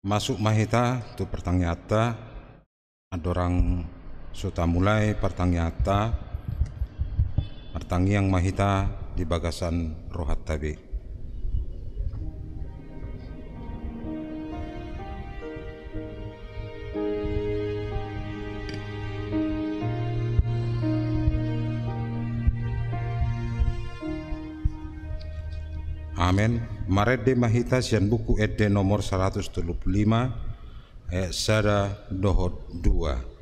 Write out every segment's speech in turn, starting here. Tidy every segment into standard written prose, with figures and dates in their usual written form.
Masuk mahita tu pertanyaata adorang suta mulai pertanyaata pertangiang mahita di bagasan rohat tabi. Amin. Marede mahita sian buku ede nomor 135 ayat sada dohot 2.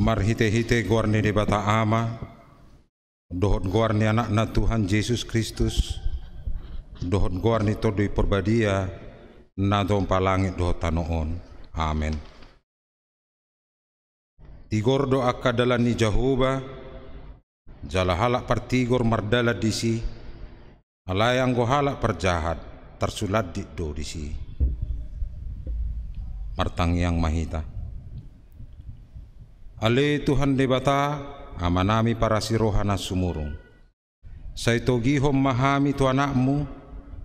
Marhite-hite guarni di bata ama, dohot guarni anak-anak Tuhan Yesus Kristus, dohot guarni todoi perbadia, na dompa langit dohot tanoon. Amen. Tigor doa kadalan ni Jehovah, jala halak partigor mardala disi, alayang go halak perjahat, tersulat di do disi. Martangiang mahita. Ale Tuhan debata amanami para sirohana sumurung. Saitogihom mahami tu anakmu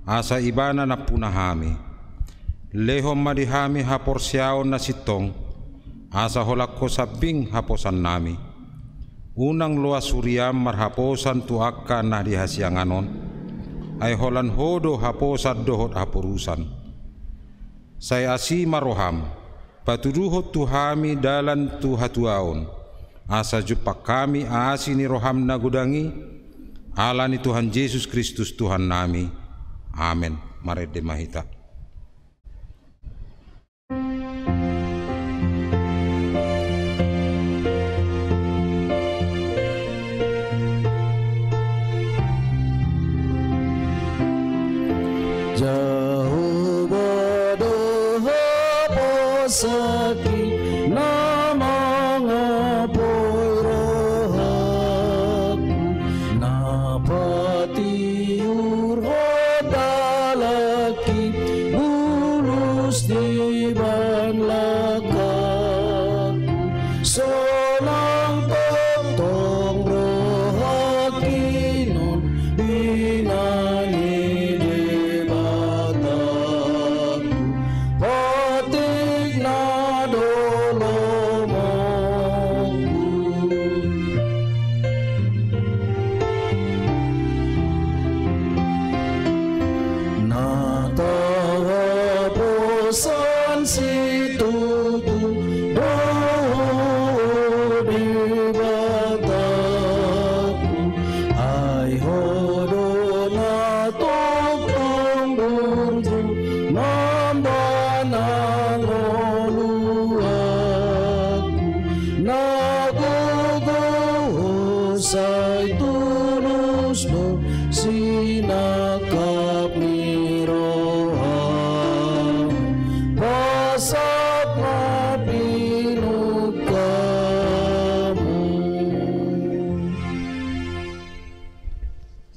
asa ibana na punahami. Lehom madihami hapor siaon na sitong asa holak ko sabing haposan nami. Unang luas suriam marhaposan tu akka na dihasyanganon ay holan hodo haposad dohot hapurusan. Saya asi maroham patuduhot tuhami dalan tu hatuaon asa jupak kami asi ni roham na gudangi ala ni Tuhan Yesus Kristus Tuhan nami. Amen. Marede mahita. Sakit namang apoy rohaku napatiur hodalaki bulus di banlakaku solang totong rohakinon binani debataku patik na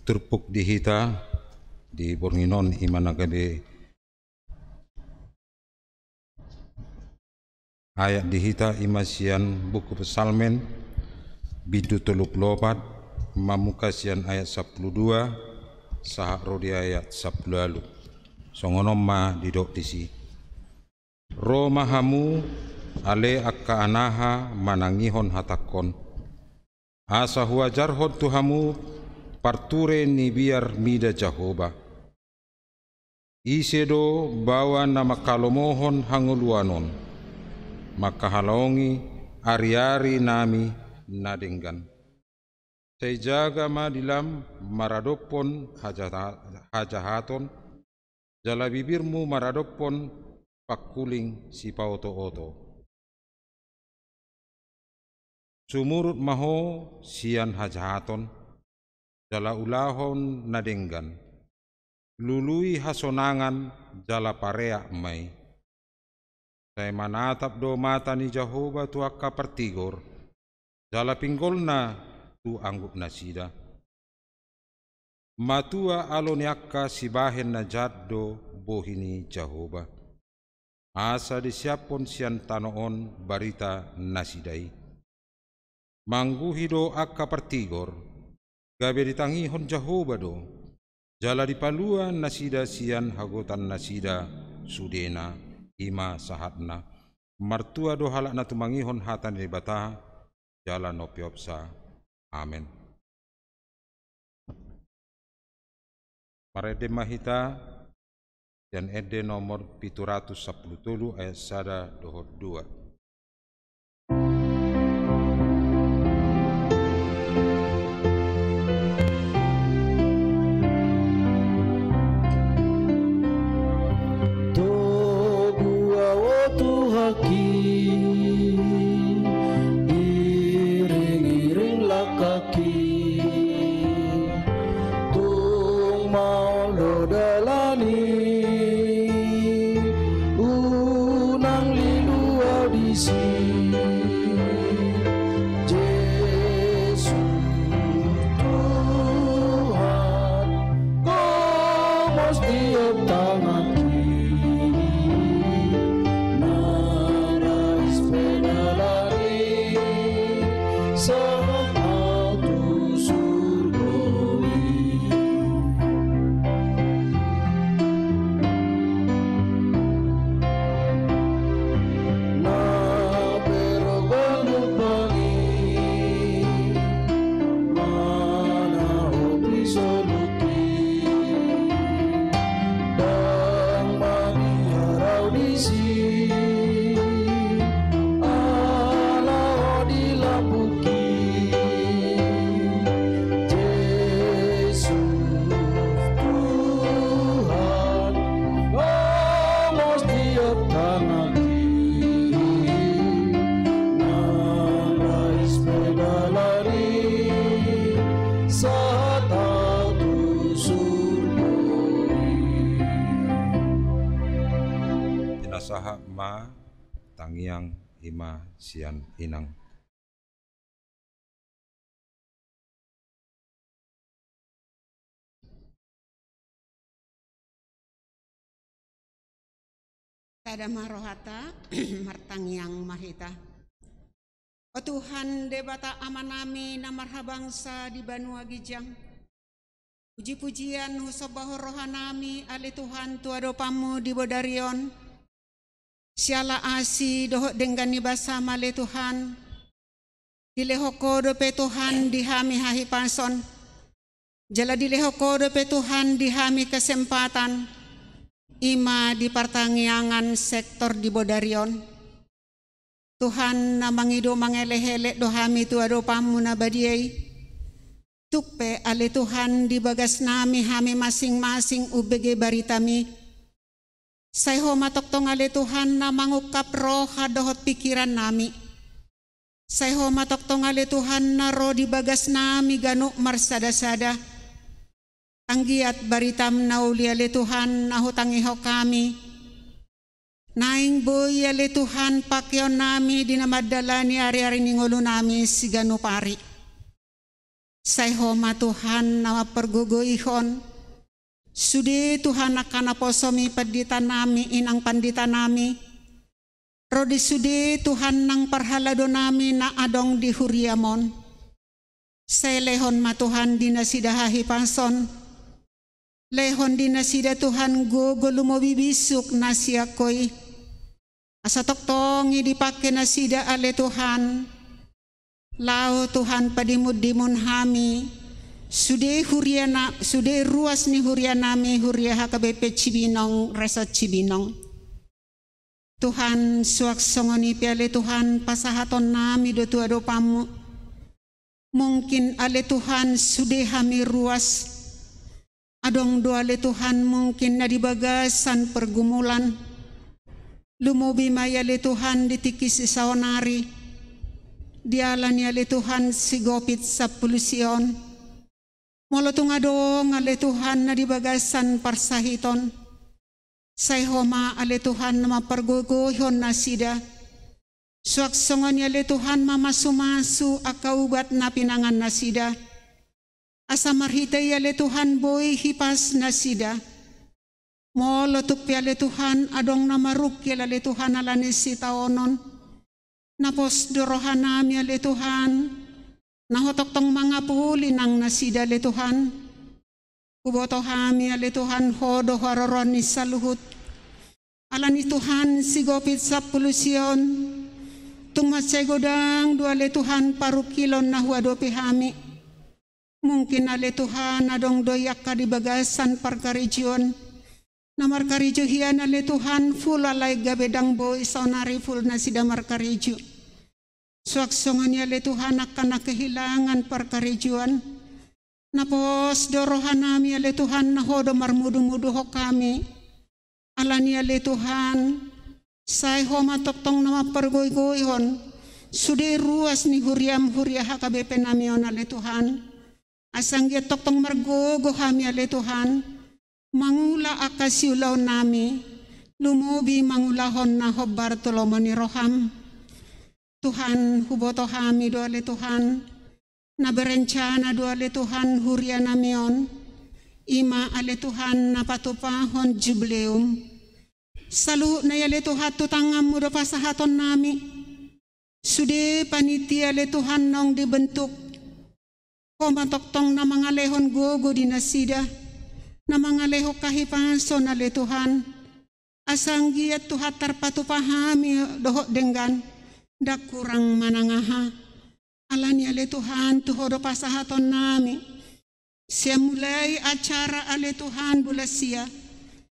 turpuk di hita di Bornginon imanagade ayat di hita imasian buku Psalmen bintu teluk lopat mamukasian ayat 12 sahak rodi ayat 10 lalu songonom ma didok disi ro mahamu ale akka anaha manangihon hatakon asa huwa jarhon tuhamu parture ni biar mida Jahoba isedo bawa nama kalomohon hanguluanon maka halongi ari-ari nami nadenggan saya jaga madilam maradopon hajahaton jala bibirmu maradopon pakuling si pauto-oto sumurut maho sian hajahaton jala ulahon nadenggan lului hasonangan jala parea mai saya manatap do mata ni Jahoba tu akka pertigor jala pinggolna tu anggup nasida matua aloni akka sibahen na jaddo bohini Jahoba asa disiapon sian tanoon barita nasidai mangguhido akka pertigor gabe ditangihon Jahoba do jala dipaluan nasida sian hagotan nasida sudena ima sahatna martua do halak na tumangihon hatan di bata jala nopiopsa amen. Marede mahita dan ede nomor 710 ayat 1 dohot 2. Saha ma tangiang ima sian inang. Tada marohata martangiang mahita. O Tuhan debata amanami na marhabangsa di Banua Gijang. Puji-pujian husabaho rohanami ali Tuhan tuadopamu di Bodarion. Siala asi dohok denggani basa male Tuhan dilehoko dope Tuhan dihami hahi panson jala dilehoko dope Tuhan dihami kesempatan ima di pertangiangan sektor di Bodarion Tuhan namangido mangeleh-elek dohami tuadopamu nabadiai tupe ale Tuhan di bagas nami hami masing-masing ubege baritami Sayho matoktong ale Tuhan na mangukap roh hadohot pikiran nami. Sayho matoktong ale Tuhan na roh di bagas nami ganuk marsada-sada. Anggiat baritam na uli ale Tuhan na hutangiho kami. Naing boy ale Tuhan pakyon nami dinamadala ni ari-ari ningolo nami si ganupari. Sayhoma Tuhan nama pergugoihon. Sudi Tuhan akan aposomi pandita nami inang pandita nami. Rodi sudi Tuhan nang parhalado nami na adong di huriamon. Say lehon ma Tuhan dinasidahahi panson. Lehon dinasida Tuhan gogo lumobibisuk nasiakoy. Asa toktongi dipake nasida ale Tuhan. Lao Tuhan padimud-dimun hami. Sude ruas ni hurianami huria HKBP Cibinong Resort Cibinong. Tuhan suak songoni piale Tuhan pasahaton nami do tua do pamu. Mungkin ale Tuhan sude hami ruas. Adong do ale Tuhan mungkin na di bagasan pergumulan. Lumobi maya ale Tuhan ditikis isaonari. Dialan ale Tuhan sigopit sa polusion. Molotong adong ale Tuhan na di bagasan parsahiton. Sayhoma ale Tuhan na mapargogohon na sida. Suaksongan ale Tuhan mamasumasu akaubat na pinangan na sida. Asa marhitay ale Tuhan boy hipas na sida. Molotup ale Tuhan adong na marukil ale Tuhan alanis si taonon. Napos dorohan nami ale Tuhan. Nahotok tong mga puli nang nasida ale Tuhan. Kuboto hami ale Tuhan hodo hororon ni saluhut. Ala ni Tuhan sigopit sa polusyon. Tung masaygodang do ale Tuhan parukilon na huadopi hami. Mungkin ale Tuhan adong doyak ka di bagasan parkarijyon. Namar karijo hiyan ale Tuhan full alay gabedang boy saunari full na sida markarijo. Suaksongan ni ale Tuhan akan kehilangan parkarijuan. Napos dorohan nami ale Tuhan nahodo marmudu-mudu ho kami. Alani ale Tuhan sayhoma toktong nama pergoy-goyhon. Sude ruas ni huriam huria HKBP namion ale Tuhan. Asang dia toktong margogo kami ale Tuhan. Mangula akasiulaw nami, lumubi mangulahon na ho Bartolomeo ni Roham. Tuhan huboto kami do ale Tuhan, na berencana do ale Tuhan huria namion, ima ale Tuhan na patupahon jubileum. Salu na ale Tuhan tutangam mo do pasahaton nami, sude panitia ale Tuhan nong dibentuk, komatoktong na mga lehon gogo dinasida, na mga leho kahipanson ale Tuhan. Asang giat Tuhan tarpatupahami doho denggan. Dak kurang manangaha. Alani ale Tuhan tuhodo pasahaton nami. Siya mulai acara ale Tuhan bulasia.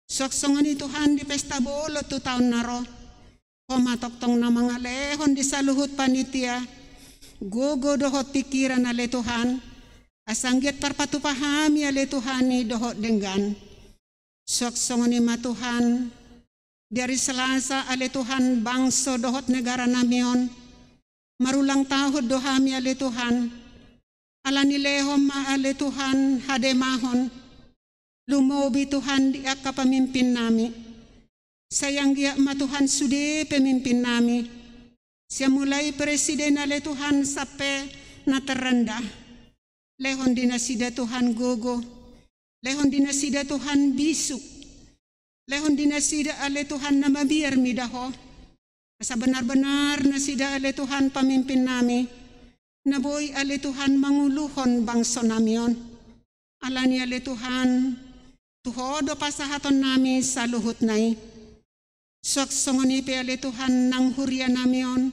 Soksongan ni Tuhan di pesta bolo 2 tahun naro. Komatoktong na mga lehon di saluhut panitia. Gogo doho pikiran ale Tuhan. Asanggiat parpatupahami ale Tuhan ni dohot denggan. Soksongan ni matuhan. Dari Selasa ale Tuhan bangso dohot negara namion. Marulang tahun dohami ale Tuhan. Alani lehom ma ale Tuhan hademahon. Lumobi Tuhan di aka pemimpin nami. Sayang giak ma Tuhan sude pemimpin nami. Siya mulai presiden ale Tuhan sampai na terendah. Lehon dinasida Tuhan gogo. Lehon dinasida Tuhan bisuk. Lehon dinasida ale Tuhan na mabiyar midaho. Asa benar-benar nasida ale Tuhan pamimpin nami. Naboy ale Tuhan manguluhon bangso namion. Alani ale Tuhan tuhodo pasahaton nami sa luhut nai. Soksongoni pe ale Tuhan nang huria namion.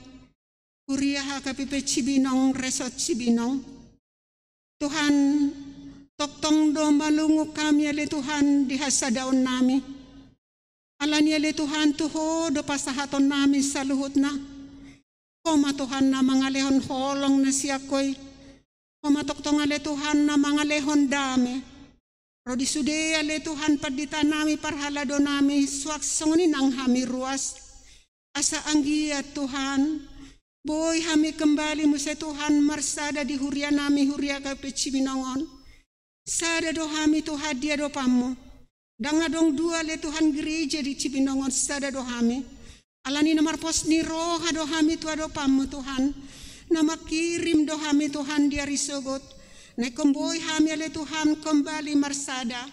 Huria HKBP Cibinong Resort Cibinong. Tuhan, toktong do malungu kami ale Tuhan di hasadaon nami. Alani ale Tuhan tuho do pasahaton nami sa luhut na. Koma Tuhan na mga lehon holong na siyakoy. Koma toktong ale Tuhan na mga lehon dame. Rodi sude ale Tuhan padita nami parhalado nami suaksongni nang hami ruas. Asa anggiat Tuhan. Boy hami kembali mo sa Tuhan marsada di huria nami huria ka Cibinongon. Sada do hami tu hadia do pamo. Dangadong 2 le Tuhan gereja di Cibinongon sada do hami. Alani namar pos ni roha do hami tu ado pamo Tuhan. Nama kirim do hami Tuhan di arisogot. Nekomboy hami ale Tuhan kembali marsada.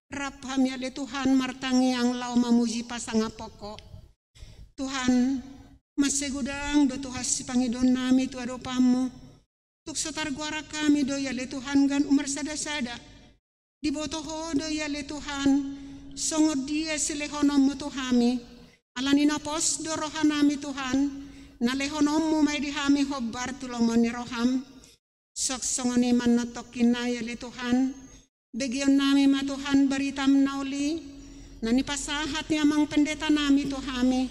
Rap hami ale Tuhan martangi ang lau mamuji pasanga pokok. Tuhan, masegudang do Tuhan si Pangidon nami tu ado pamu. Tuk sotar guara kami do yale Tuhan gan umar sada-sada. Di botoho do yale Tuhan, songod dia silehonom mo Tuhami. Alanina pos do rohanami Tuhan, na lehonom mo may dihami hobbar tulong mo ni roham. Sok songoni man natokin na yale Tuhan, begyon nami ma Tuhan baritam nauli, na nipasahat niya mang pendeta nami Tuhami.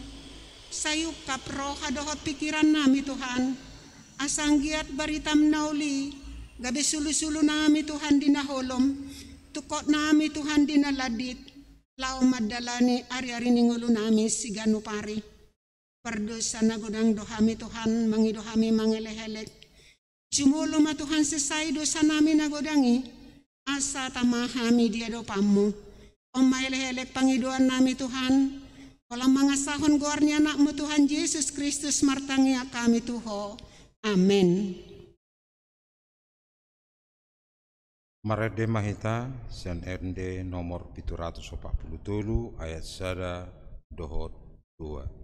Sayuk kaproha dohot pikiran nami Tuhan, asanggiat baritam nauli, gabi sulu-sulu nami Tuhan dinaholom, tukot nami Tuhan dinaladit, lao madalani ari-ari ningulu nami siganu pari. Perdosa na gudang dohami Tuhan, mangidohami mangelehelek. Jumulo ma Tuhan sesai dosa nami na gudangi, asa tamahami dia dopamu. Om mailehelek pangiduan nami Tuhan, walang mga sahon gornya anakmu Tuhan Yesus Kristus martangi kami Tuho. Amen. Marede mahita sen RD nomor 747 ayat 1 dohot 2.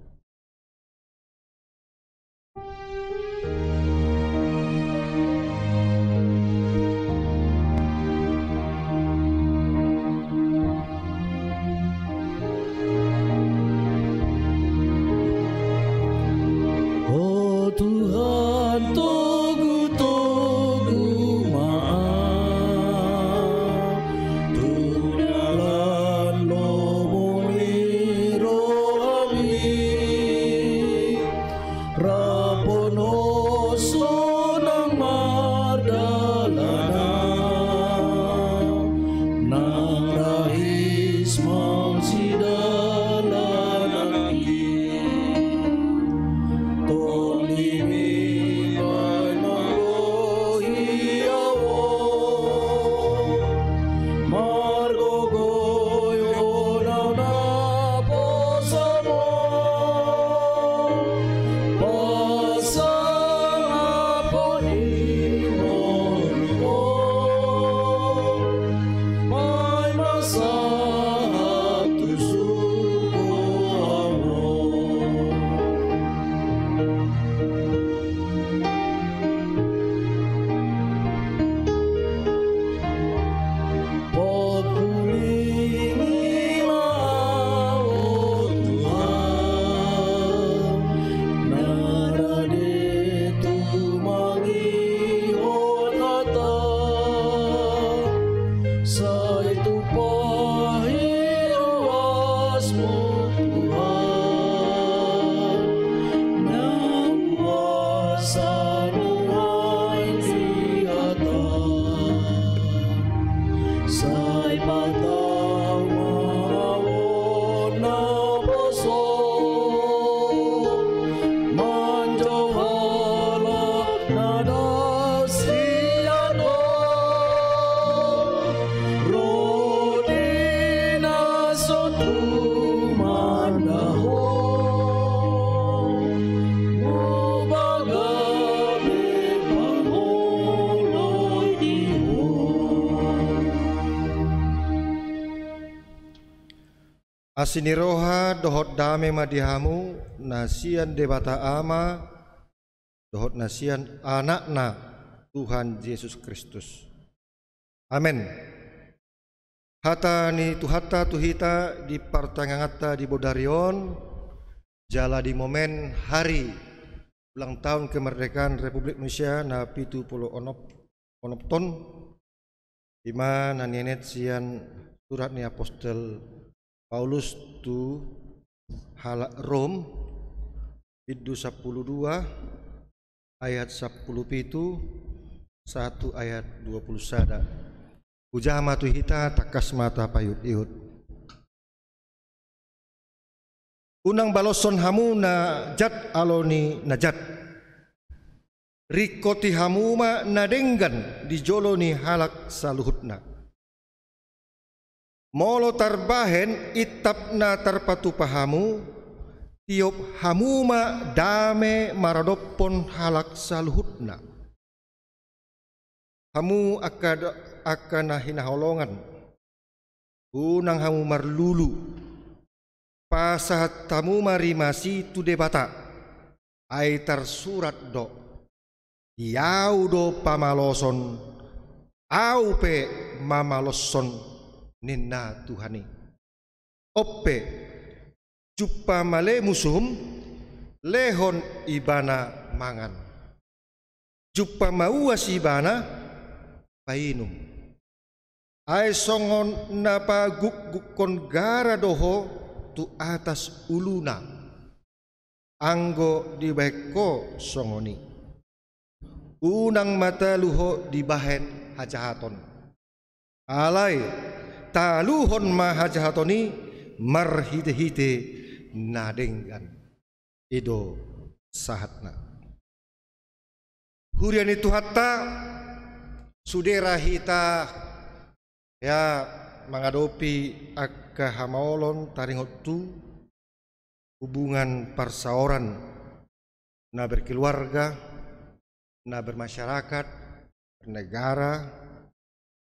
Tuhan togu-togu maaf Tunalan lomoni rohami Rapono sonang mardalana Nang rahis mangsidalanagi Asiniroha dohot dame madihamu nasian debata ama dohot nasian anakna Tuhan Yesus Kristus. Amin. Hata ni tuhata tuhita di partangangata di Bodarion jala di momen hari ulang tahun kemerdekaan Republik Indonesia na 70 onopton ima nanienet sian surat ni apostel Paulus tu halak Rom Biddu 12 ayat 10 pitu 1 ayat 20 sada. Ujah matu hita takas mata payut ihut. Unang baloson hamu na jat aloni najat. Rikoti hamu ma nadenggan di joloni halak saluhutna. Molo tarbahen itapna tarpatu pahamu tiop hamuma dame maradopon halak saluhutna. hamu akan hinaholongan unang hamu marlulu pasahat tamu marimasi tu debata aitar surat do yau do pamaloson au pe mamaloson ninna Tuhani oppe juppa male musum lehon ibana mangan juppa mauas ibana painum ai songon napa guk-gukon gara doho tu atas uluna anggo dibeko songoni unang mata luho dibahen hajahaton alai taluhon mahajahatoni marhite-hite nadenggan ido sahatna hurian itu hatta sudera hita ya mengadopi akka hamaolon taringotu hubungan persaoran na berkeluarga na bermasyarakat bernegara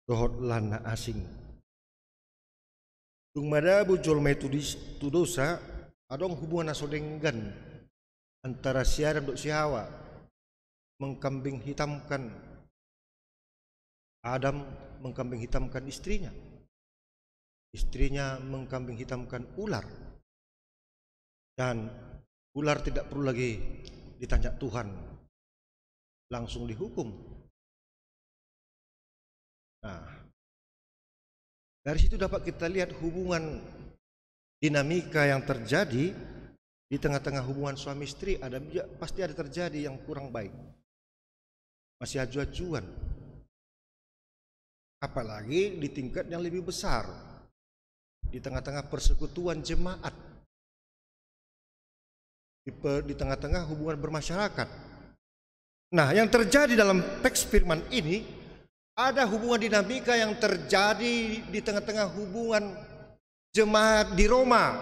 dohot lana asing dung madabu jolme tu dosa adong hubungan nasodenggan antara si Adam dok si Hawa mengkambing hitamkan Adam mengkambing hitamkan istrinya mengkambing hitamkan ular dan ular tidak perlu lagi ditanya Tuhan langsung dihukum. Nah, dari situ dapat kita lihat hubungan dinamika yang terjadi di tengah-tengah hubungan suami istri pasti ada terjadi yang kurang baik, masih aju-ajuan. Apalagi di tingkat yang lebih besar, di tengah-tengah persekutuan jemaat, di tengah-tengah hubungan bermasyarakat. Nah, yang terjadi dalam teks firman ini ada hubungan dinamika yang terjadi di tengah-tengah hubungan jemaat di Roma.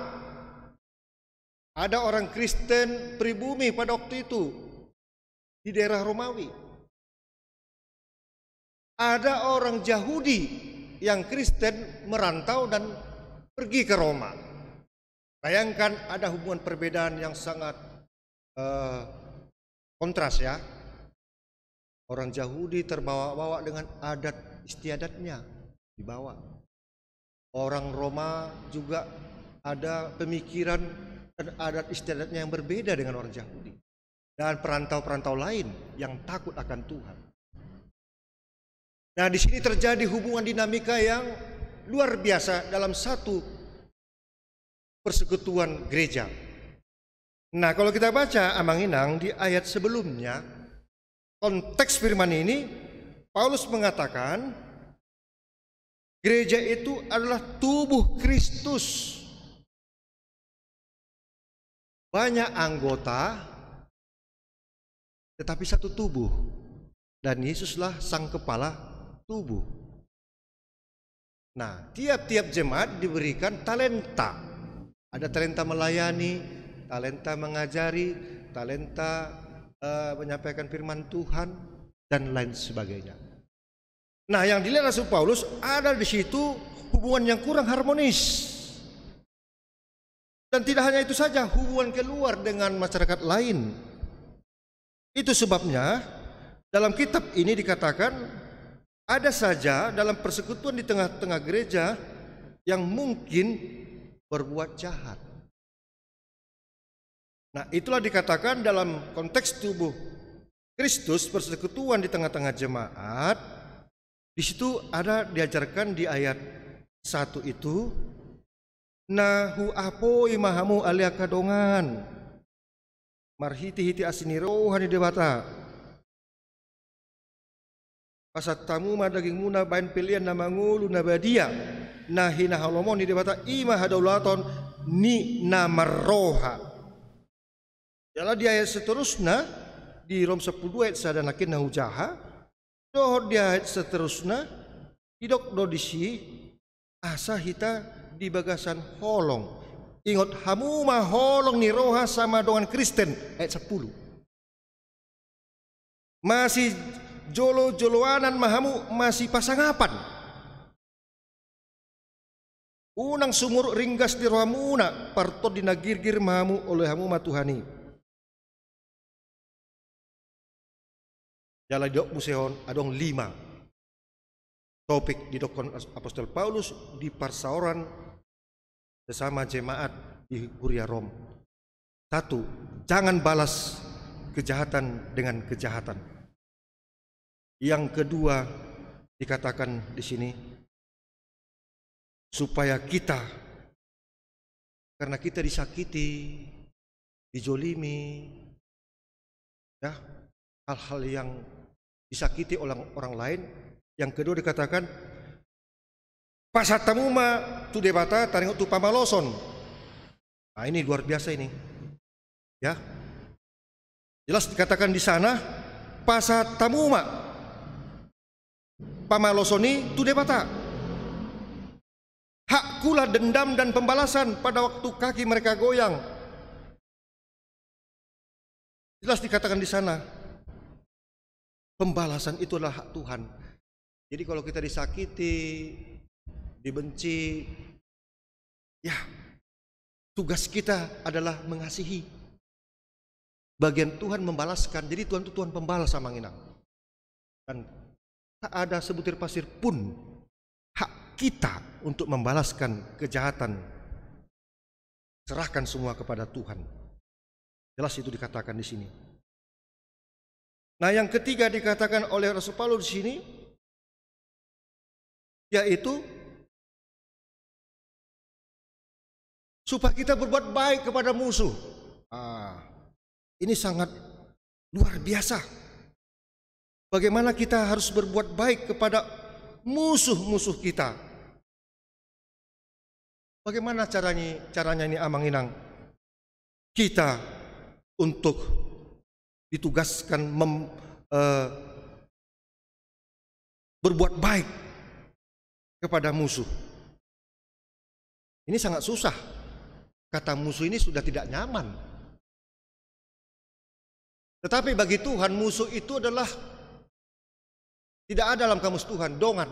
Ada orang Kristen pribumi pada waktu itu di daerah Romawi. Ada orang Yahudi yang Kristen merantau dan pergi ke Roma. Bayangkan ada hubungan perbedaan yang sangat kontras ya. Orang Yahudi terbawa-bawa dengan adat istiadatnya dibawa. Orang Roma juga ada pemikiran dan adat istiadatnya yang berbeda dengan orang Yahudi. Dan perantau-perantau lain yang takut akan Tuhan. Nah, di sini terjadi hubungan dinamika yang luar biasa dalam satu persekutuan gereja. Nah, kalau kita baca Amang Inang di ayat sebelumnya, konteks firman ini, Paulus mengatakan gereja itu adalah tubuh Kristus. Banyak anggota, tetapi satu tubuh. Dan Yesuslah sang kepala tubuh. Nah, tiap-tiap jemaat diberikan talenta. Ada talenta melayani, talenta mengajari, talenta menyampaikan firman Tuhan, dan lain sebagainya. Nah, yang dilihat Rasul Paulus ada di situ hubungan yang kurang harmonis. Dan tidak hanya itu saja, hubungan keluar dengan masyarakat lain. Itu sebabnya dalam kitab ini dikatakan ada saja dalam persekutuan di tengah-tengah gereja yang mungkin berbuat jahat. Nah, itulah dikatakan dalam konteks tubuh Kristus, persekutuan di tengah-tengah jemaat. Di situ ada diajarkan di ayat 1 itu, nahu apo imahamu alia kadongan marhiti-hiti asini rohani debata pasat tamu madaging muna bain pilihan nama ngulu nabadia nahina halomon di debata ima hadaulaton ni namarroha. Dalam di ayat seterusnya di Rom 10 ayat sadanakin nahujaha doh di ayat seterusnya idok do disi asa hita di bagasan holong ingot hamu mah holong ni roha sama dengan Kristen ayat 10 masih jolo-joloanan mahamu masih pasangapan. Unang sumur ringgas di rohamuna partot dinagirgir mahamu oleh hamu matuhani. Jala dok museon adong 5 topik di dokon Apostol Paulus di parsauran sesama jemaat di Huria Rom. 1. Jangan balas kejahatan dengan kejahatan. Yang kedua dikatakan di sini supaya kita, karena kita disakiti, dijolimi, ya, hal-hal yang disakiti oleh orang lain. Yang kedua dikatakan pasatamuma tu debata taringot tu pamaloson. Nah, ini luar biasa ini, ya. Jelas dikatakan di sana pasatamuma pamalosoni tu debata. Hak kula dendam dan pembalasan pada waktu kaki mereka goyang. Jelas dikatakan di sana pembalasan itu adalah hak Tuhan. Jadi kalau kita disakiti, dibenci, ya tugas kita adalah mengasihi. Bagian Tuhan membalaskan. Jadi Tuhan itu Tuhan pembalas sama nginang. Dan tak ada sebutir pasir pun hak kita untuk membalaskan kejahatan. Serahkan semua kepada Tuhan. Jelas itu dikatakan di sini. Nah, yang ketiga dikatakan oleh Rasul Paulus di sini, yaitu supaya kita berbuat baik kepada musuh. Ini sangat luar biasa. Bagaimana kita harus berbuat baik kepada musuh-musuh kita. Bagaimana caranya ini Amang Inang? Kita untuk ditugaskan berbuat baik kepada musuh. Ini sangat susah. Kata musuh ini sudah tidak nyaman. Tetapi bagi Tuhan musuh itu adalah tidak ada dalam kamus Tuhan, dongat.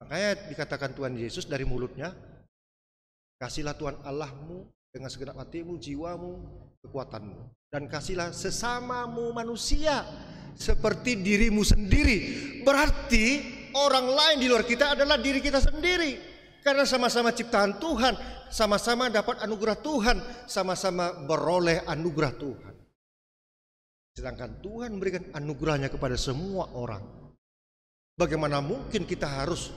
Makanya dikatakan Tuhan Yesus dari mulutnya, kasihlah Tuhan Allahmu dengan segenap hatimu, jiwamu, kekuatanmu. Dan kasihlah sesamamu manusia seperti dirimu sendiri. Berarti orang lain di luar kita adalah diri kita sendiri. Karena sama-sama ciptaan Tuhan, sama-sama dapat anugerah Tuhan, sama-sama beroleh anugerah Tuhan. Sedangkan Tuhan memberikan anugerahnya kepada semua orang. Bagaimana mungkin kita harus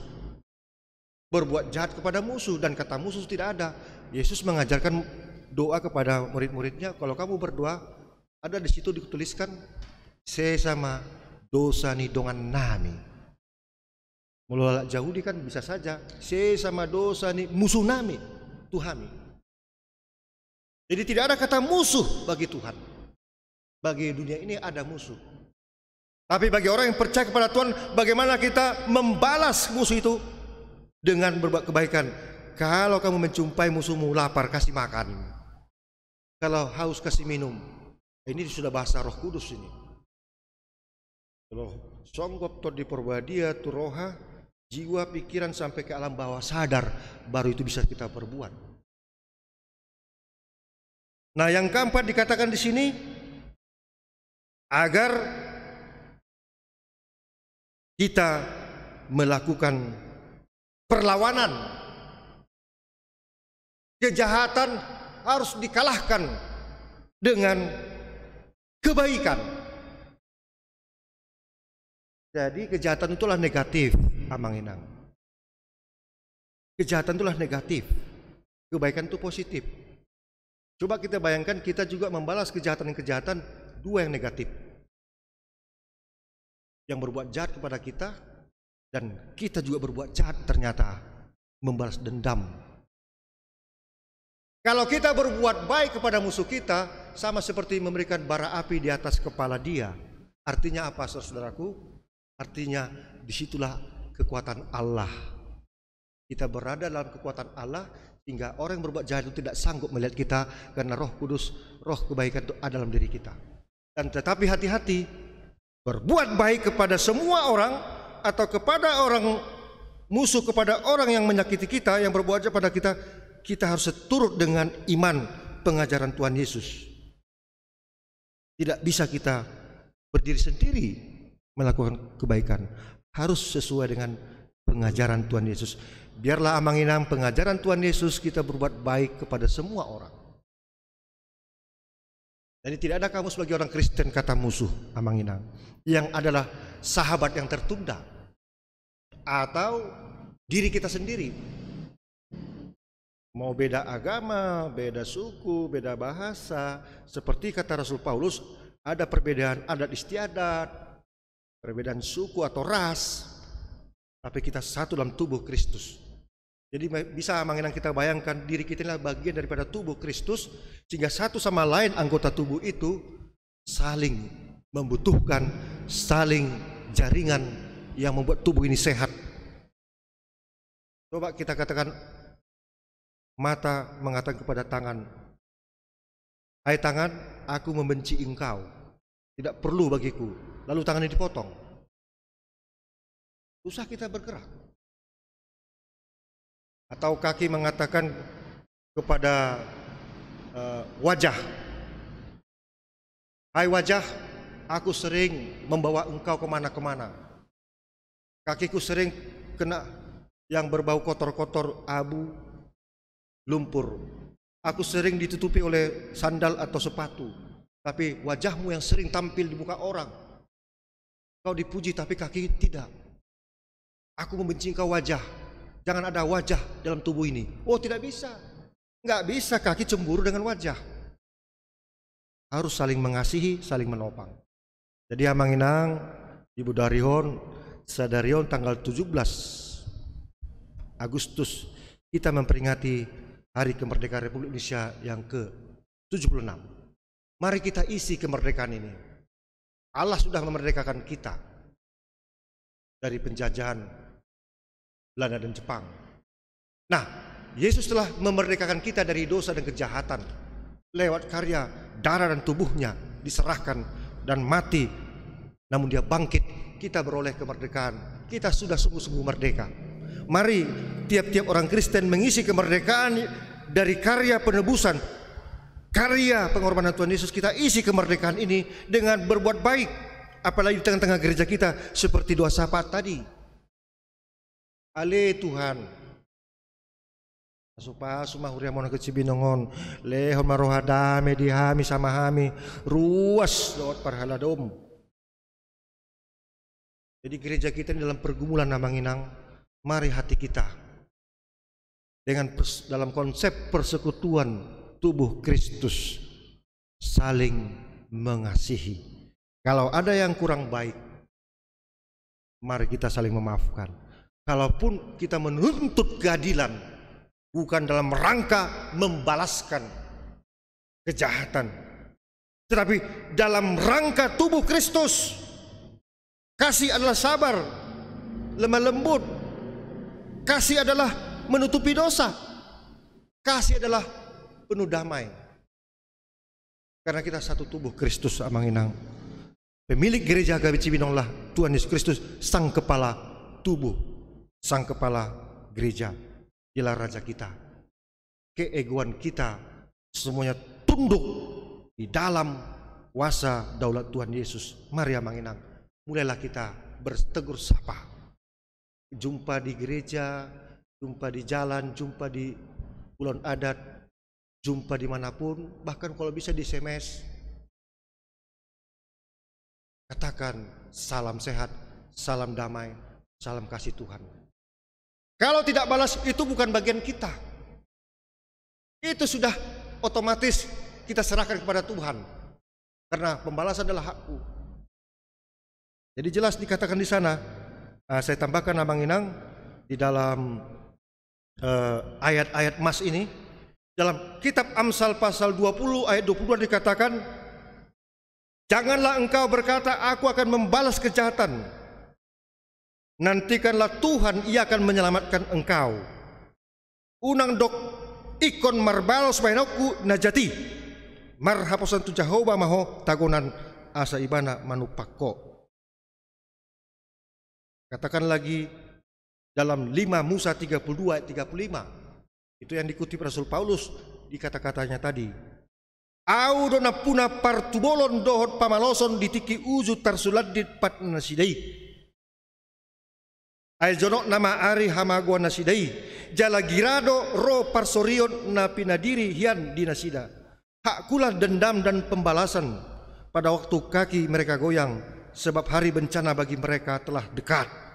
berbuat jahat kepada musuh, dan kata musuh tidak ada. Yesus mengajarkan doa kepada murid-muridnya. Kalau kamu berdoa, ada di situ dituliskan sesama dosa ni dongan nami. Mulai Yahudi kan bisa saja sesama dosa ni musuh nami, Tuhami. Jadi tidak ada kata musuh bagi Tuhan. Bagi dunia ini ada musuh. Tapi bagi orang yang percaya kepada Tuhan, bagaimana kita membalas musuh itu? Dengan berbuat kebaikan. Kalau kamu menjumpai musuhmu lapar, kasih makan. Kalau haus, kasih minum. Ini sudah bahasa Roh Kudus ini. Kalau songgop to di porbadia tu roha, jiwa pikiran sampai ke alam bawah sadar, baru itu bisa kita perbuat. Nah, yang keempat dikatakan di sini, agar kita melakukan perlawanan. Kejahatan harus dikalahkan dengan kebaikan. Jadi kejahatan itulah negatif, Amang Inang. Kejahatan itulah negatif, kebaikan itu positif. Coba kita bayangkan kita juga membalas kejahatan-kejahatan, dua yang negatif. Yang berbuat jahat kepada kita, dan kita juga berbuat jahat ternyata membalas dendam. Kalau kita berbuat baik kepada musuh kita, sama seperti memberikan bara api di atas kepala dia. Artinya apa, saudaraku? Artinya disitulah kekuatan Allah. Kita berada dalam kekuatan Allah, sehingga orang yang berbuat jahat itu tidak sanggup melihat kita, karena Roh Kudus, roh kebaikan itu ada dalam diri kita. Dan tetapi hati-hati, berbuat baik kepada semua orang atau kepada orang musuh, kepada orang yang menyakiti kita, yang berbuat jahat pada kita, kita harus turut dengan iman pengajaran Tuhan Yesus. Tidak bisa kita berdiri sendiri melakukan kebaikan, harus sesuai dengan pengajaran Tuhan Yesus. Biarlah Amanginang pengajaran Tuhan Yesus kita berbuat baik kepada semua orang. Jadi tidak ada kamu sebagai orang Kristen kata musuh, Amanginang, yang adalah sahabat yang tertunda atau diri kita sendiri. Mau beda agama, beda suku, beda bahasa, seperti kata Rasul Paulus, ada perbedaan adat istiadat, perbedaan suku atau ras, tapi kita satu dalam tubuh Kristus. Jadi bisa Amanginang kita bayangkan diri kita adalah bagian daripada tubuh Kristus, sehingga satu sama lain anggota tubuh itu saling membutuhkan, saling jaringan yang membuat tubuh ini sehat. Coba kita katakan, mata mengatakan kepada tangan, hai tangan, aku membenci engkau, tidak perlu bagiku. Lalu tangan ini dipotong, susah kita bergerak. Atau kaki mengatakan kepada wajah, hai wajah, aku sering membawa engkau kemana-kemana. Kakiku sering kena yang berbau kotor-kotor, abu, lumpur. Aku sering ditutupi oleh sandal atau sepatu. Tapi wajahmu yang sering tampil di muka orang, kau dipuji tapi kaki tidak. Aku membenci engkau wajah, jangan ada wajah dalam tubuh ini. Oh, tidak bisa. Nggak bisa kaki cemburu dengan wajah. Harus saling mengasihi, saling menopang. Jadi Amanginang, Ibu Darihon, Sadarion, tanggal 17 Agustus kita memperingati Hari Kemerdekaan Republik Indonesia yang ke-76. Mari kita isi kemerdekaan ini. Allah sudah memerdekakan kita dari penjajahan Belanda dan Jepang. Nah, Yesus telah memerdekakan kita dari dosa dan kejahatan lewat karya darah dan tubuhnya diserahkan dan mati, namun dia bangkit. Kita beroleh kemerdekaan. Kita sudah sungguh-sungguh merdeka. Mari tiap-tiap orang Kristen mengisi kemerdekaan dari karya penebusan, karya pengorbanan Tuhan Yesus. Kita isi kemerdekaan ini dengan berbuat baik, apalagi di tengah-tengah gereja kita, seperti doa syafaat tadi. Ale Tuhan, supaya sumahuria mona kecibinongon, lehon marohadame dihami sama hami, ruas lewat parhaladom. Jadi gereja kita ini dalam pergumulan Amanginang, mari hati kita dengan dalam konsep persekutuan tubuh Kristus saling mengasihi. Kalau ada yang kurang baik, mari kita saling memaafkan. Kalaupun kita menuntut keadilan, bukan dalam rangka membalaskan kejahatan, tetapi dalam rangka tubuh Kristus. Kasih adalah sabar, lemah lembut. Kasih adalah menutupi dosa. Kasih adalah penuh damai. Karena kita satu tubuh Kristus Amanginang. Pemilik gereja Agape Cibinonglah Tuhan Yesus Kristus, sang kepala tubuh, sang kepala gereja. Dialah raja kita. Keegoan kita semuanya tunduk di dalam kuasa daulat Tuhan Yesus. Mari Amanginang, mulailah kita bertegur sapa. Jumpa di gereja, jumpa di jalan, jumpa di bulan adat, jumpa dimanapun, bahkan kalau bisa di SMS. Katakan salam sehat, salam damai, salam kasih Tuhan. Kalau tidak balas, itu bukan bagian kita. Itu sudah otomatis kita serahkan kepada Tuhan. Karena pembalasan adalah hakku. Jadi jelas dikatakan di sana, saya tambahkan Amanginang, di dalam ayat-ayat emas ini, dalam kitab Amsal pasal 20 ayat 22 dikatakan, janganlah engkau berkata, aku akan membalas kejahatan. Nantikanlah Tuhan, ia akan menyelamatkan engkau. Unang dok ikon marbalos mainoku najati. Marhaposan tu Jehovah maho tagonan asa ibana manupako. Katakan lagi dalam 5 Musa 32 ayat 35. Itu yang dikutip Rasul Paulus di kata-katanya tadi. Au dona puna partubolon dohot pamaloson ditiki uzu tarsuladit pat nasidai. Ay jonok nama ari hamagwa nasidai. Jala girado ro parsorion na pinadiri hian di nasida. Hak kula dendam dan pembalasan pada waktu kaki mereka goyang, sebab hari bencana bagi mereka telah dekat.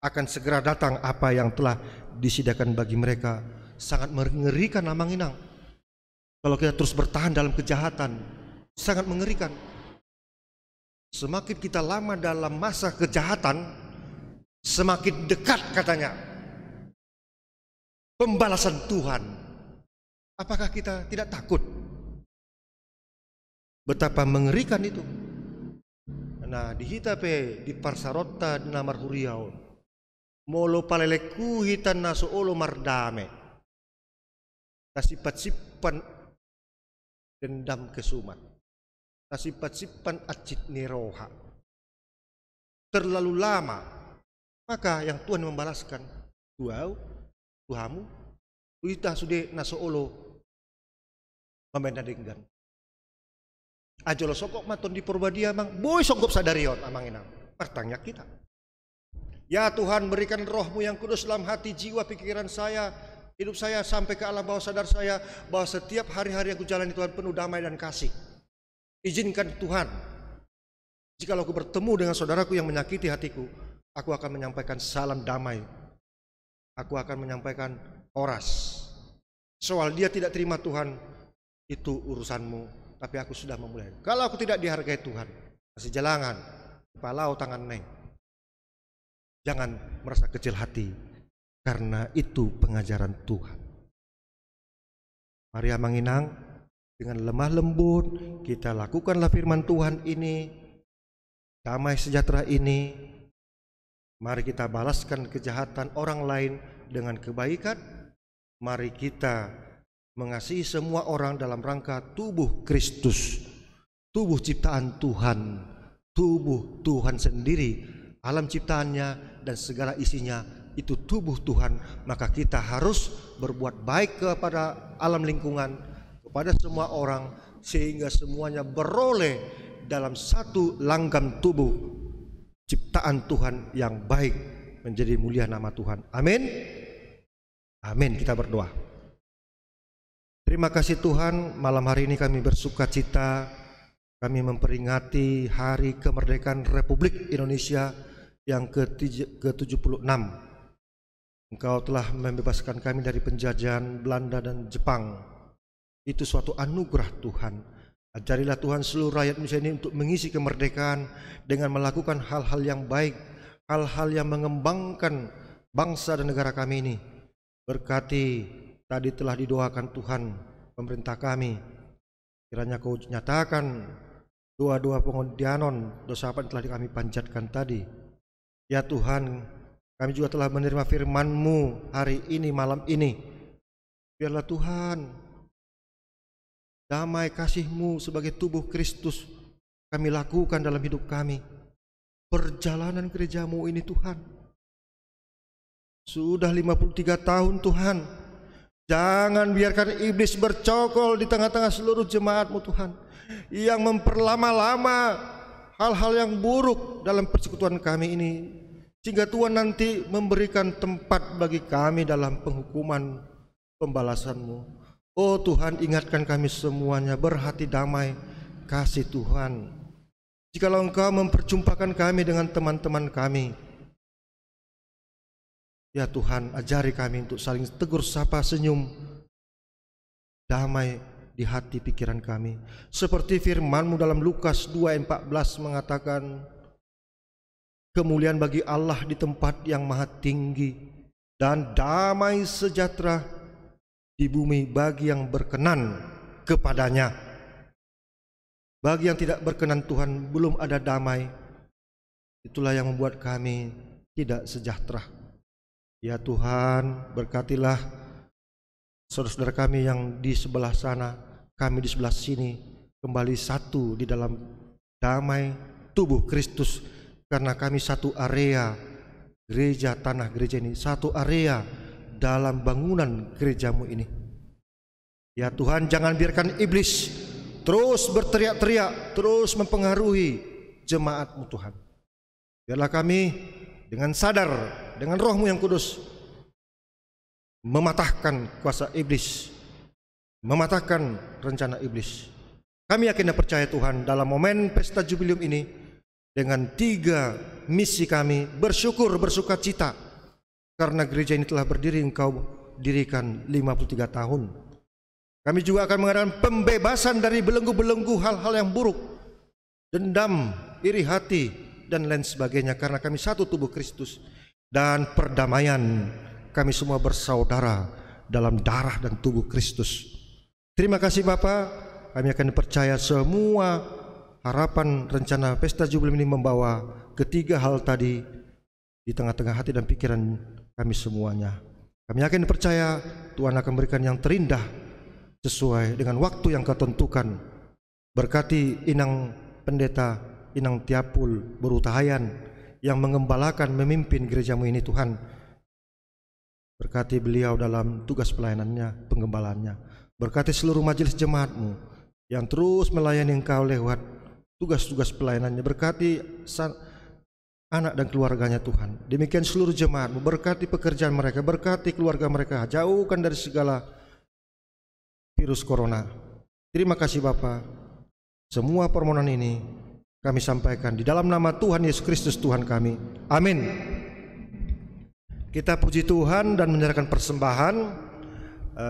Akan segera datang apa yang telah disediakan bagi mereka. Sangat mengerikan Amang Inang. Kalau kita terus bertahan dalam kejahatan, sangat mengerikan. Semakin kita lama dalam masa kejahatan, semakin dekat katanya pembalasan Tuhan. Apakah kita tidak takut? Betapa mengerikan itu. Nah, di hitape di Parsarota di Namar Huriau, molo paleleku hitan naso olo mardame, kasipat-sipan dendam kesumat, kasipat-sipan acit niroha. Terlalu lama, maka yang Tuhan membalaskan, Tuhamu, kita sudah naso olo memendadinggan. Ajolo sokok maton di Purbadia mang, boy sokop sadarion Amang Inang. Pertanyaan kita. Ya Tuhan, berikan roh-Mu yang kudus dalam hati, jiwa, pikiran saya, hidup saya sampai ke alam bawah sadar saya, bahwa setiap hari-hari yang kujalani Tuhan penuh damai dan kasih. Izinkan Tuhan, jikalau aku bertemu dengan saudaraku yang menyakiti hatiku, aku akan menyampaikan salam damai. Aku akan menyampaikan oras. Soal dia tidak terima Tuhan, itu urusanmu. Tapi aku sudah memulai. Kalau aku tidak dihargai Tuhan, kasih jalangan, palau tangan neng. Jangan merasa kecil hati, karena itu pengajaran Tuhan. Mari Amang Inang, dengan lemah lembut kita lakukanlah firman Tuhan ini, damai sejahtera ini. Mari kita balaskan kejahatan orang lain dengan kebaikan. Mari kita mengasihi semua orang dalam rangka tubuh Kristus, tubuh ciptaan Tuhan, tubuh Tuhan sendiri, alam ciptaannya dan segala isinya itu tubuh Tuhan. Maka kita harus berbuat baik kepada alam lingkungan, kepada semua orang, sehingga semuanya beroleh dalam satu langgam tubuh ciptaan Tuhan yang baik, menjadi mulia nama Tuhan. Amin. Amin. Kita berdoa. Terima kasih Tuhan, malam hari ini kami bersuka cita, kami memperingati Hari Kemerdekaan Republik Indonesia yang ke-76. Engkau telah membebaskan kami dari penjajahan Belanda dan Jepang. Itu suatu anugerah Tuhan. Ajarilah Tuhan seluruh rakyat Indonesia ini untuk mengisi kemerdekaan dengan melakukan hal-hal yang baik, hal-hal yang mengembangkan bangsa dan negara kami ini. Berkati tadi telah didoakan Tuhan pemerintah kami, kiranya Kau nyatakan doa-doa pengondianon, dosa apa yang telah kami panjatkan tadi. Ya Tuhan, kami juga telah menerima firman-Mu hari ini, malam ini. Biarlah Tuhan, damai kasih-Mu sebagai tubuh Kristus kami lakukan dalam hidup kami. Perjalanan gereja-Mu ini Tuhan, sudah 53 tahun Tuhan. Jangan biarkan iblis bercokol di tengah-tengah seluruh jemaat-Mu Tuhan, yang memperlama-lama hal-hal yang buruk dalam persekutuan kami ini, sehingga Tuhan nanti memberikan tempat bagi kami dalam penghukuman pembalasan-Mu. Oh Tuhan, ingatkan kami semuanya berhati damai, kasih Tuhan. Jikalau Engkau memperjumpakan kami dengan teman-teman kami, ya Tuhan, ajari kami untuk saling tegur sapa, senyum, damai di hati pikiran kami. Seperti firman-Mu dalam Lukas 2:14 mengatakan, kemuliaan bagi Allah di tempat yang maha tinggi, dan damai sejahtera di bumi bagi yang berkenan kepadanya. Bagi yang tidak berkenan Tuhan, belum ada damai. Itulah yang membuat kami tidak sejahtera. Ya Tuhan, berkatilah saudara-saudara kami yang di sebelah sana, kami di sebelah sini, kembali satu di dalam damai tubuh Kristus, karena kami satu area gereja, tanah gereja ini, satu area dalam bangunan gerejamu ini. Ya Tuhan, jangan biarkan iblis terus berteriak-teriak, terus mempengaruhi jemaat-Mu Tuhan. Biarlah kami dengan sadar, dengan Roh-Mu yang kudus, mematahkan kuasa iblis, mematahkan rencana iblis. Kami yakin dan percaya Tuhan, dalam momen pesta jubileum ini, dengan 3 misi kami, bersyukur, bersukacita, karena gereja ini telah berdiri, Engkau dirikan 53 tahun. Kami juga akan mengadakan pembebasan dari belenggu-belenggu hal-hal yang buruk, dendam, iri hati, dan lain sebagainya, karena kami satu tubuh Kristus. Dan perdamaian, kami semua bersaudara dalam darah dan tubuh Kristus. Terima kasih Bapa, kami akan percaya semua harapan rencana pesta jubileum ini membawa ketiga hal tadi di tengah-tengah hati dan pikiran kami semuanya. Kami yakin percaya Tuhan akan berikan yang terindah sesuai dengan waktu yang Kau tentukan. Berkati Inang Pendeta Inang Tiapul Berutahayan yang mengembalakan, memimpin gerejamu ini Tuhan. Berkati beliau dalam tugas pelayanannya, penggembalaannya. Berkati seluruh majelis jemaat-Mu yang terus melayani Engkau lewat tugas-tugas pelayanannya. Berkati anak dan keluarganya Tuhan. Demikian seluruh jemaat-Mu, berkati pekerjaan mereka, berkati keluarga mereka, jauhkan dari segala virus corona. Terima kasih Bapa. Semua permohonan ini kami sampaikan di dalam nama Tuhan Yesus Kristus Tuhan kami. Amin. Kita puji Tuhan dan menyerahkan persembahan.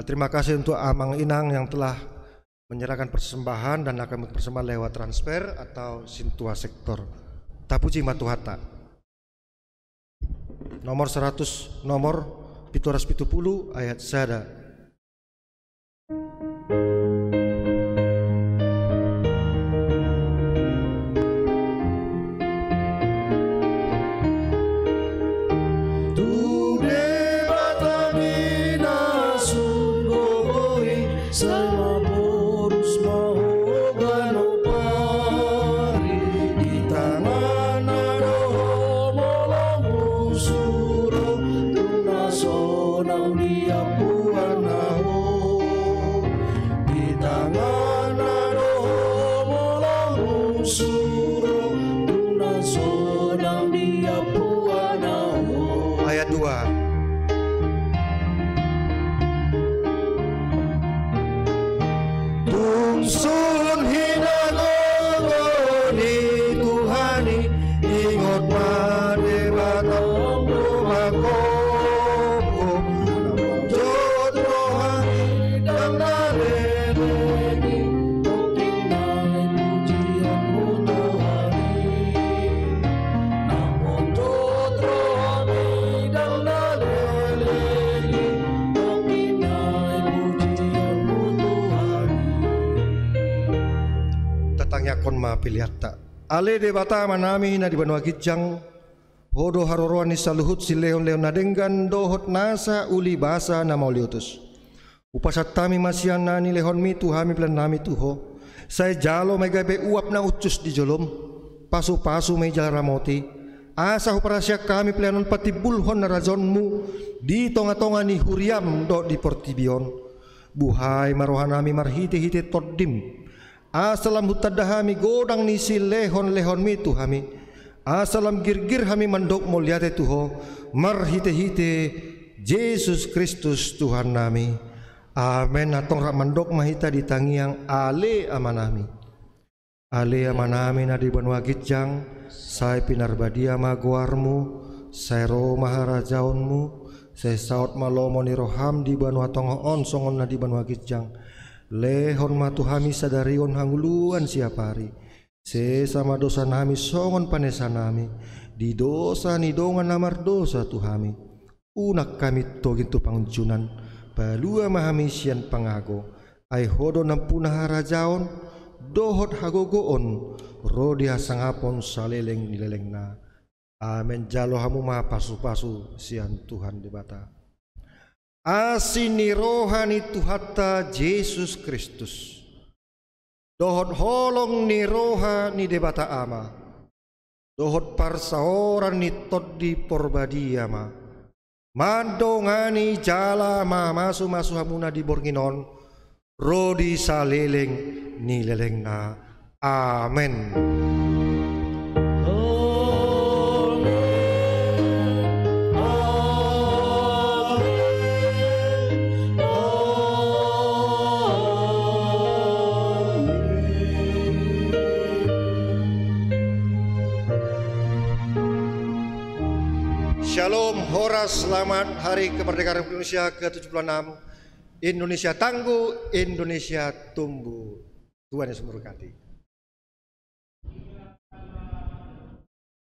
Terima kasih untuk Amang Inang yang telah menyerahkan persembahan dan akan persembahan lewat transfer atau Sintua Sektor. Tak puji Matu Hatta. Nomor 100, nomor 770 ayat sada. Pilihatta ale debata manami na di Banua Gijang hodo haroroan ni saluhut si leon nadenggan dohot nasa uli basa na mauliutus upasatami masiana ni lehon mi tuhami plan nami tuho saya jalo may gabe uap na ucus di jolom pasu-pasu may jalamoti asa huparasya kami planon patibulhon na razonmu di tonga-tonga ni huriam do di portibion buhay marohan nami marhite-hite toddim asalam hutadahami godang ni si lehon-lehon mi tuhami asalam girgir hami mandok mulyate tuho marhite-hite Yesus Kristus Tuhan nami. Amen. Atong rak mandok mahita di tangiang ale amanami na di Banua Gijang say pinarbadia maguarmu say ro maharajaonmu say saot malomo ni roham di Banua Tongoon songon na di Banua Gijang lehon matuhami sadarion hanguluan siapari se sama dosa nami songon panesa nami di dosa ni dongan namar dosa tuhami unak kami togin tu panguncunan palua mahami sian pangago ay hodo nampuna harajaon dohot hagogoon rodia sangapon saleleng nileleng na. Amen. Jalo hamu maha pasu-pasu sian Tuhan debata asini rohani Tuhata Yesus Kristus dohot holong ni roha ni debata ama dohot parsaoran nitot di porbadia ma madongani jala ma masu hamuna di borginon rodi saleleng ni leleng na. Amen. Shalom, horas, selamat Hari Kemerdekaan Indonesia ke-76. Indonesia tangguh, Indonesia tumbuh. Tuhan Yesus memberkati.